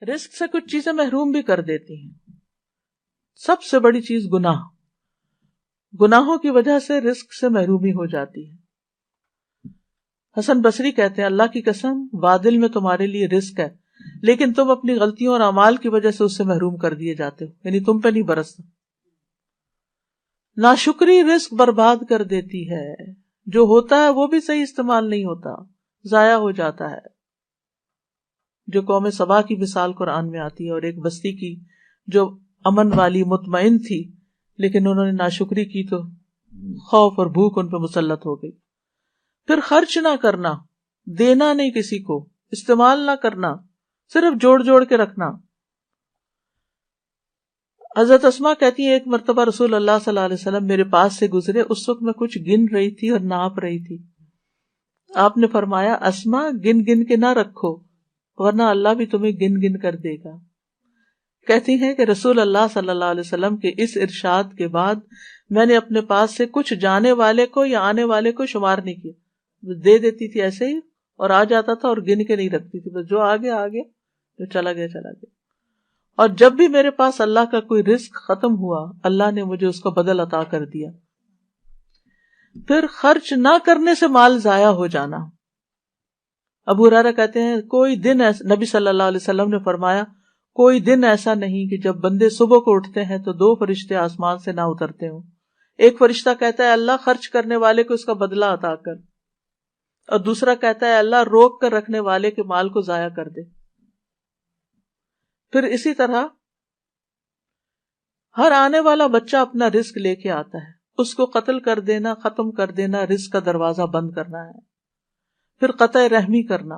رزق سے کچھ چیزیں محروم بھی کر دیتی ہیں. سب سے بڑی چیز گناہوں کی وجہ سے رزق سے محرومی ہو جاتی ہے. حسن بصری کہتے ہیں اللہ کی قسم بادل میں تمہارے لیے رزق ہے لیکن تم اپنی غلطیوں اور اعمال کی وجہ سے اس سے محروم کر دیے جاتے ہو، یعنی تم پہ نہیں برستا. ناشکری رزق برباد کر دیتی ہے، جو ہوتا ہے وہ بھی صحیح استعمال نہیں ہوتا، ضائع ہو جاتا ہے. جو قوم سبا کی مثال قرآن میں آتی ہے، اور ایک بستی کی جو امن والی مطمئن تھی لیکن انہوں نے ناشکری کی تو خوف اور بھوک ان پہ مسلط ہو گئی. پھر خرچ نہ کرنا، دینا نہیں کسی کو، استعمال نہ کرنا، صرف جوڑ جوڑ کے رکھنا. حضرت اسماء کہتی ہیں ایک مرتبہ رسول اللہ صلی اللہ علیہ وسلم میرے پاس سے گزرے، اس وقت میں کچھ گن رہی تھی اور ناپ رہی تھی. آپ نے فرمایا اسماء گن گن کے نہ رکھو ورنہ اللہ بھی تمہیں گن گن کر دے گا. کہتی ہیں کہ رسول اللہ صلی اللہ علیہ وسلم کے اس ارشاد کے بعد میں نے اپنے پاس سے کچھ جانے والے کو یا آنے والے کو شمار نہیں کیا، دے دیتی تھی ایسے ہی اور آ جاتا تھا اور گن کے نہیں رکھتی تھی، بس جو آگے آگے، جو چلا گیا چلا گیا. اور جب بھی میرے پاس اللہ کا کوئی رزق ختم ہوا اللہ نے مجھے اس کا بدل عطا کر دیا. پھر خرچ نہ کرنے سے مال ضائع ہو جانا. ابو ہریرہ کہتے ہیں کوئی دن نبی صلی اللہ علیہ وسلم نے فرمایا کوئی دن ایسا نہیں کہ جب بندے صبح کو اٹھتے ہیں تو 2 فرشتے آسمان سے نہ اترتے ہوں. ایک فرشتہ کہتا ہے اللہ خرچ کرنے والے کو اس کا بدلہ عطا کر، اور دوسرا کہتا ہے اللہ روک کر رکھنے والے کے مال کو ضائع کر دے. پھر اسی طرح ہر آنے والا بچہ اپنا رزق لے کے آتا ہے، اس کو قتل کر دینا، ختم کر دینا، رزق کا دروازہ بند کرنا ہے. پھر قطع رحمی کرنا.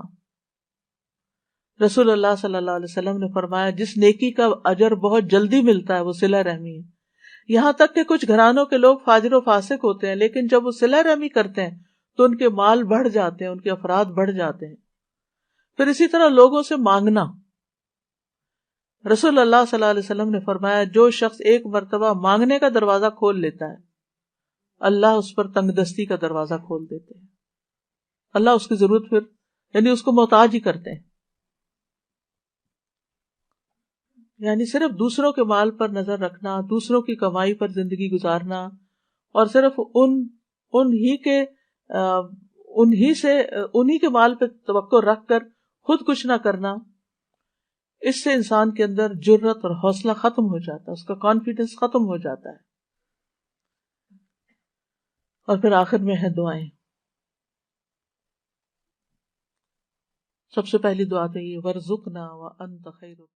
رسول اللہ صلی اللہ علیہ وسلم نے فرمایا جس نیکی کا اجر بہت جلدی ملتا ہے وہ صلہ رحمی ہے. یہاں تک کہ کچھ گھرانوں کے لوگ فاجر و فاسق ہوتے ہیں لیکن جب وہ صلہ رحمی کرتے ہیں تو ان کے مال بڑھ جاتے ہیں، ان کے افراد بڑھ جاتے ہیں. پھر اسی طرح لوگوں سے مانگنا. رسول اللہ صلی اللہ علیہ وسلم نے فرمایا جو شخص ایک مرتبہ مانگنے کا دروازہ کھول لیتا ہے اللہ اس پر تنگ دستی کا دروازہ کھول دیتے ہیں. اللہ اس کی ضرورت پھر یعنی اس کو محتاج ہی کرتے ہیں. یعنی صرف دوسروں کے مال پر نظر رکھنا، دوسروں کی کمائی پر زندگی گزارنا اور صرف انہی کے مال پہ توقع رکھ کر خود کچھ نہ کرنا، اس سے انسان کے اندر جرت اور حوصلہ ختم ہو جاتا ہے، اس کا کانفیڈنس ختم ہو جاتا ہے. اور پھر آخر میں ہے دعائیں. سب سے پہلی دعا تو یہ وَارْزُقْنَا وَأَنْتَ خَيْرُ